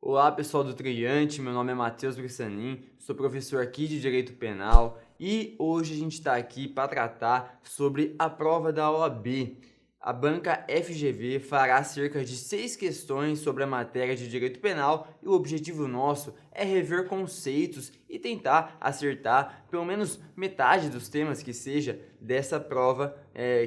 Olá pessoal do Trilhante, meu nome é Matheus Brissanin, sou professor aqui de Direito Penal e hoje a gente está aqui para tratar sobre a prova da OAB. A banca FGV fará cerca de 6 questões sobre a matéria de Direito Penal e o objetivo nosso é rever conceitos e tentar acertar pelo menos metade dos temas que seja dessa prova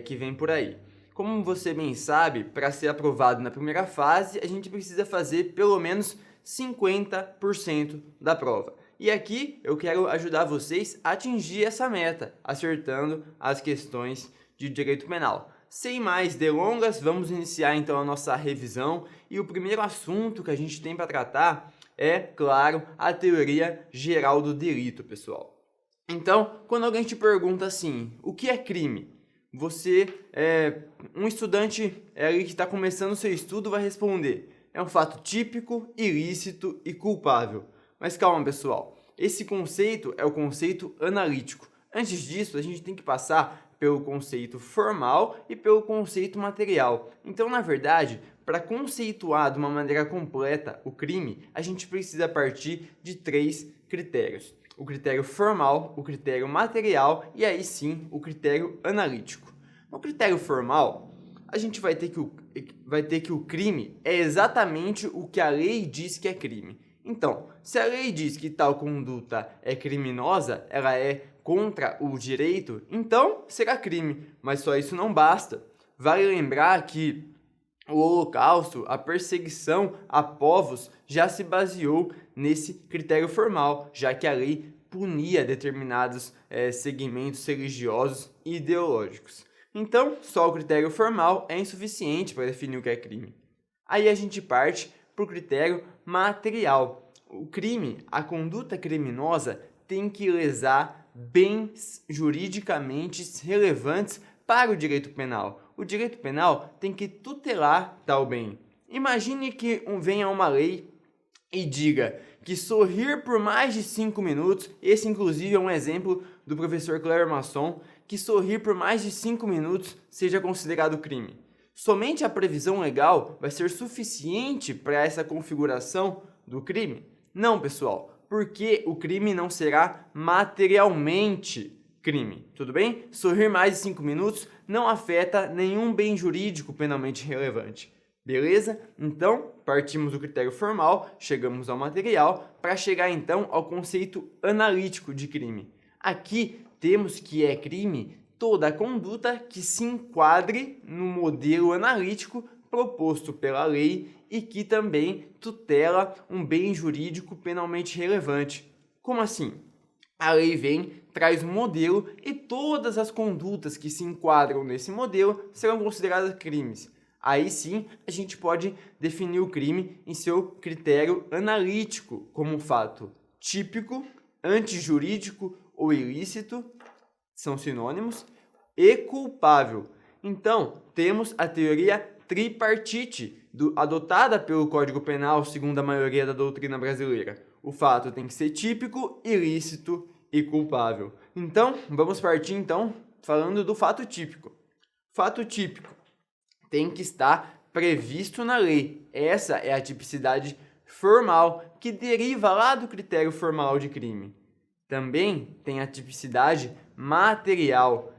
que vem por aí. Como você bem sabe, para ser aprovado na primeira fase, a gente precisa fazer pelo menos 50% da prova. E aqui eu quero ajudar vocês a atingir essa meta, acertando as questões de direito penal. Sem mais delongas, vamos iniciar então a nossa revisão e o primeiro assunto que a gente tem para tratar é, claro, a teoria geral do delito, pessoal. Então, quando alguém te pergunta assim, o que é crime? Você, um estudante que está começando o seu estudo, vai responder: é um fato típico, ilícito e culpável. Mas calma, pessoal, esse conceito é o conceito analítico. Antes disso, a gente tem que passar pelo conceito formal e pelo conceito material. Então, na verdade, para conceituar de uma maneira completa o crime, a gente precisa partir de 3 critérios. O critério formal, o critério material e aí sim o critério analítico. No critério formal, a gente vai ter que o crime é exatamente o que a lei diz que é crime. Então, se a lei diz que tal conduta é criminosa, ela é contra o direito, então será crime. Mas só isso não basta. Vale lembrar que o Holocausto, a perseguição a povos, já se baseou nesse critério formal, já que a lei punia determinados segmentos religiosos e ideológicos. Então, só o critério formal é insuficiente para definir o que é crime. Aí a gente parte para o critério material. O crime, a conduta criminosa, tem que lesar bens juridicamente relevantes para o direito penal. O direito penal tem que tutelar tal bem. Imagine que venha uma lei e diga que sorrir por mais de 5 minutos, esse inclusive é um exemplo do professor Cléber Masson, que sorrir por mais de 5 minutos seja considerado crime. Somente a previsão legal vai ser suficiente para essa configuração do crime? Não, pessoal, porque o crime não será materialmente crime, tudo bem? Sorrir mais de 5 minutos não afeta nenhum bem jurídico penalmente relevante. Beleza? Então, partimos do critério formal, chegamos ao material, para chegar então ao conceito analítico de crime. Aqui temos que é crime toda a conduta que se enquadre no modelo analítico proposto pela lei e que também tutela um bem jurídico penalmente relevante. Como assim? A lei vem, traz um modelo e todas as condutas que se enquadram nesse modelo serão consideradas crimes. Aí sim, a gente pode definir o crime em seu critério analítico, como um fato típico, antijurídico ou ilícito, são sinônimos, e culpável. Então, temos a teoria tripartite, adotada pelo Código Penal, segundo a maioria da doutrina brasileira. O fato tem que ser típico, ilícito e culpável. Então, vamos partir então falando do fato típico. Fato típico tem que estar previsto na lei. Essa é a tipicidade formal, que deriva lá do critério formal de crime. Também tem a tipicidade material.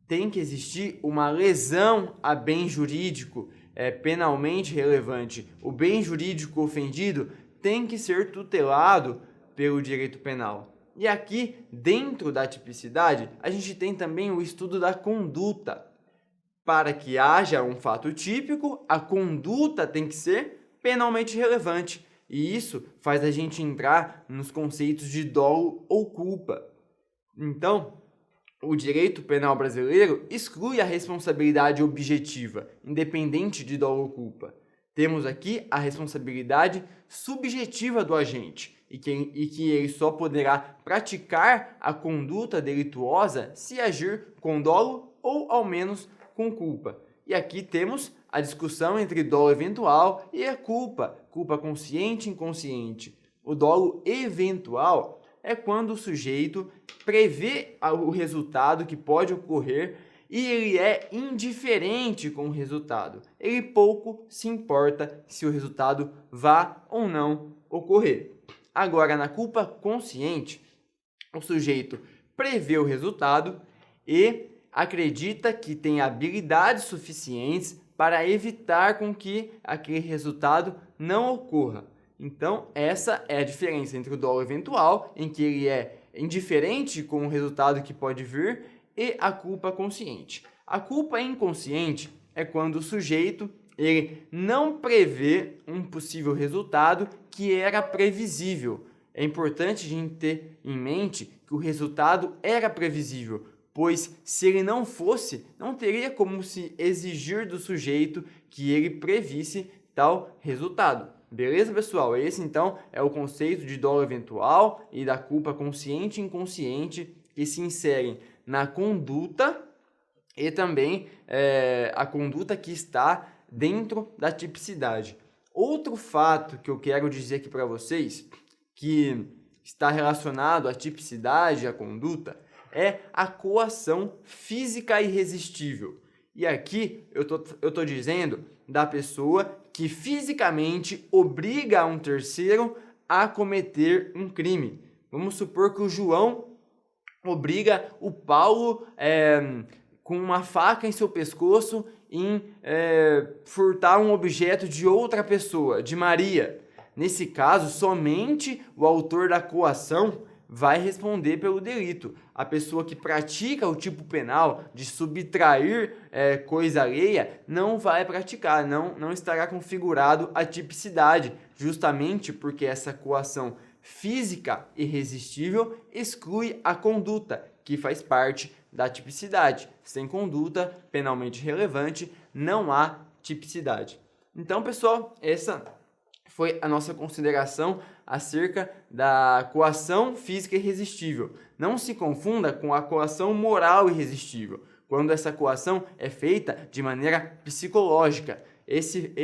Tem que existir uma lesão a bem jurídico penalmente relevante. O bem jurídico ofendido tem que ser tutelado pelo direito penal. E aqui, dentro da tipicidade, a gente tem também o estudo da conduta. Para que haja um fato típico, a conduta tem que ser penalmente relevante. E isso faz a gente entrar nos conceitos de dolo ou culpa. Então, o direito penal brasileiro exclui a responsabilidade objetiva, independente de dolo ou culpa. Temos aqui a responsabilidade subjetiva do agente e que ele só poderá praticar a conduta delituosa se agir com dolo ou, ao menos, com culpa. E aqui temos a discussão entre dolo eventual e a culpa consciente e inconsciente. O dolo eventual é quando o sujeito prevê o resultado que pode ocorrer e ele é indiferente com o resultado. Ele pouco se importa se o resultado vá ou não ocorrer. Agora, na culpa consciente, o sujeito prevê o resultado e acredita que tem habilidades suficientes para evitar com que aquele resultado não ocorra. Então, essa é a diferença entre o dolo eventual, em que ele é indiferente com o resultado que pode vir, e a culpa consciente. A culpa inconsciente é quando o sujeito ele não prevê um possível resultado que era previsível. É importante a gente ter em mente que o resultado era previsível, pois se ele não fosse, não teria como se exigir do sujeito que ele previsse tal resultado. Beleza, pessoal? Esse, então, é o conceito de dolo eventual e da culpa consciente e inconsciente que se inserem na conduta e também a conduta que está dentro da tipicidade. Outro fato que eu quero dizer aqui para vocês, que está relacionado à tipicidade, à conduta, é a coação física irresistível. E aqui eu tô dizendo da pessoa que fisicamente obriga um terceiro a cometer um crime. Vamos supor que o João obriga o Paulo com uma faca em seu pescoço em furtar um objeto de outra pessoa, de Maria. Nesse caso, somente o autor da coação vai responder pelo delito. A pessoa que pratica o tipo penal de subtrair coisa alheia não vai praticar, não estará configurado a tipicidade, justamente porque essa coação física irresistível exclui a conduta, que faz parte da tipicidade. Sem conduta penalmente relevante, não há tipicidade. Então, pessoal, essa foi a nossa consideração acerca da coação física irresistível. Não se confunda com a coação moral irresistível, quando essa coação é feita de maneira psicológica. Esse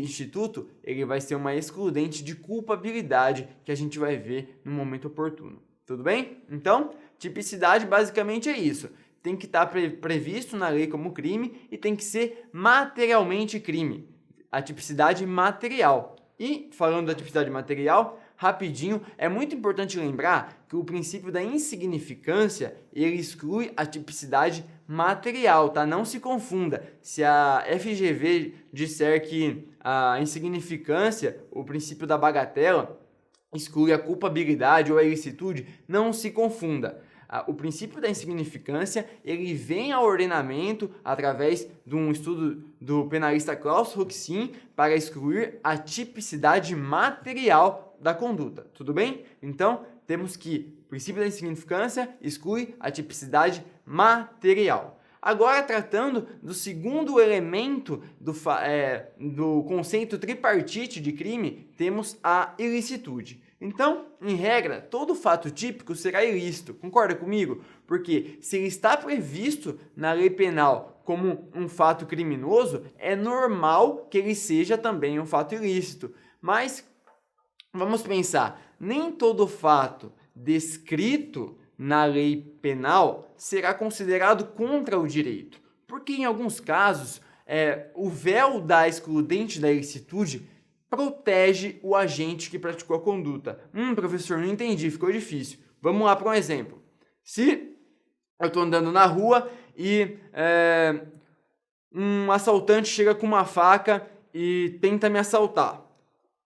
instituto ele vai ser uma excludente de culpabilidade que a gente vai ver no momento oportuno. Tudo bem? Então, tipicidade basicamente é isso. Tem que estar previsto na lei como crime e tem que ser materialmente crime. A tipicidade material. E, falando da tipicidade material, rapidinho, é muito importante lembrar que o princípio da insignificância, ele exclui a tipicidade material, tá? Não se confunda. Se a FGV disser que a insignificância, o princípio da bagatela, exclui a culpabilidade ou a ilicitude, não se confunda. O princípio da insignificância, ele vem ao ordenamento através de um estudo do penalista Klaus Roxin para excluir a tipicidade material da conduta, tudo bem? Então, temos que o princípio da insignificância exclui a tipicidade material. Agora, tratando do segundo elemento do conceito tripartite de crime, temos a ilicitude. Então, em regra, todo fato típico será ilícito, concorda comigo? Porque se ele está previsto na lei penal como um fato criminoso, é normal que ele seja também um fato ilícito. Mas, vamos pensar, nem todo fato descrito na lei penal será considerado contra o direito. Porque em alguns casos, o véu da excludente da ilicitude protege o agente que praticou a conduta. Professor, não entendi, ficou difícil. Vamos lá para um exemplo. Se eu estou andando na rua e um assaltante chega com uma faca e tenta me assaltar.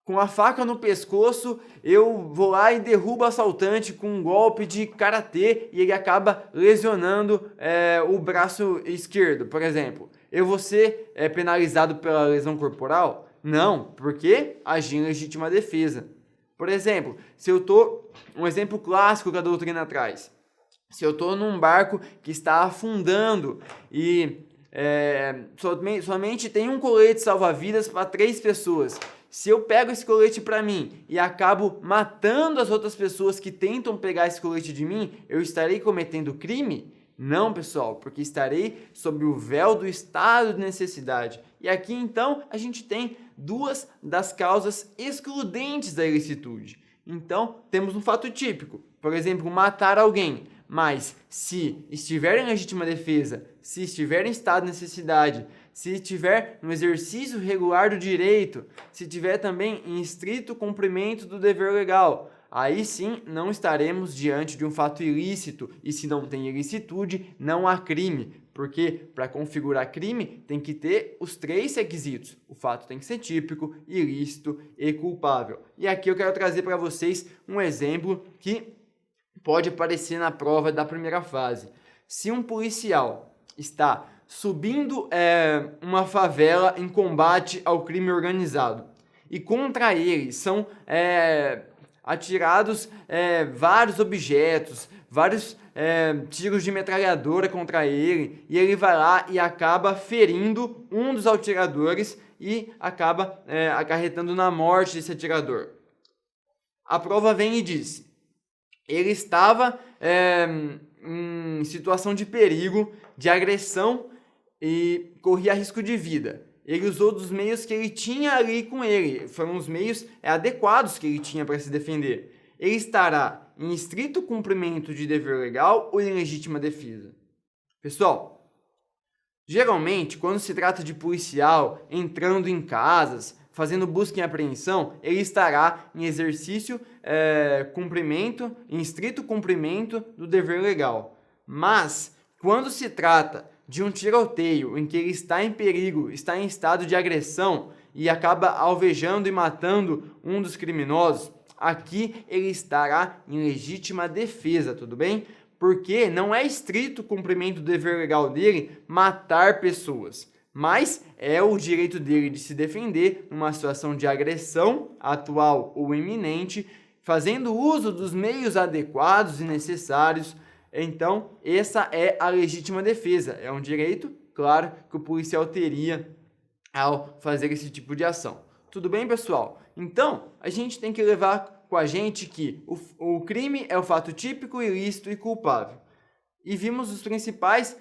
Com a faca no pescoço, eu vou lá e derrubo o assaltante com um golpe de karatê e ele acaba lesionando o braço esquerdo, por exemplo. Eu vou ser penalizado pela lesão corporal? Não, porque agi em legítima defesa. Por exemplo, um exemplo clássico que a doutrina traz. Se eu estou num barco que está afundando e somente tem um colete salva-vidas para 3 pessoas. Se eu pego esse colete para mim e acabo matando as outras pessoas que tentam pegar esse colete de mim, eu estarei cometendo crime? Não, pessoal, porque estarei sob o véu do estado de necessidade. E aqui, então, a gente tem 2 das causas excludentes da ilicitude. Então, temos um fato típico, por exemplo, matar alguém. Mas, se estiver em legítima defesa, se estiver em estado de necessidade, se estiver no exercício regular do direito, se estiver também em estrito cumprimento do dever legal, aí sim não estaremos diante de um fato ilícito, e se não tem ilicitude, não há crime, porque para configurar crime tem que ter os 3 requisitos. O fato tem que ser típico, ilícito e culpável. E aqui eu quero trazer para vocês um exemplo que pode aparecer na prova da primeira fase. Se um policial está subindo uma favela em combate ao crime organizado e contra ele são atirados vários objetos, vários tiros de metralhadora contra ele, e ele vai lá e acaba ferindo um dos atiradores e acaba acarretando na morte desse atirador. A prova vem e diz: ele estava em situação de perigo, de agressão e corria risco de vida. Ele usou dos meios que ele tinha ali com ele, foram os meios adequados que ele tinha para se defender. Ele estará em estrito cumprimento de dever legal ou em legítima defesa? Pessoal, geralmente, quando se trata de policial entrando em casas, fazendo busca e apreensão, ele estará em exercício, cumprimento, em estrito cumprimento do dever legal. Mas, quando se trata de um tiroteio em que ele está em perigo, está em estado de agressão e acaba alvejando e matando um dos criminosos, aqui ele estará em legítima defesa, tudo bem? Porque não é estrito cumprimento do dever legal dele matar pessoas, mas é o direito dele de se defender numa situação de agressão atual ou iminente, fazendo uso dos meios adequados e necessários. Então, essa é a legítima defesa. É um direito, claro, que o policial teria ao fazer esse tipo de ação. Tudo bem, pessoal? Então, a gente tem que levar com a gente que o crime é o fato típico, ilícito e culpável. E vimos os principais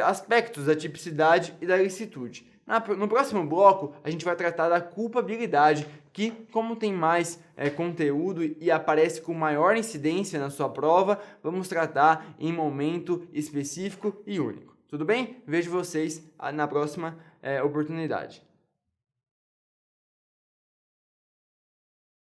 aspectos da tipicidade e da ilicitude. No próximo bloco, a gente vai tratar da culpabilidade, que, como tem mais conteúdo e aparece com maior incidência na sua prova, vamos tratar em momento específico e único. Tudo bem? Vejo vocês na próxima oportunidade.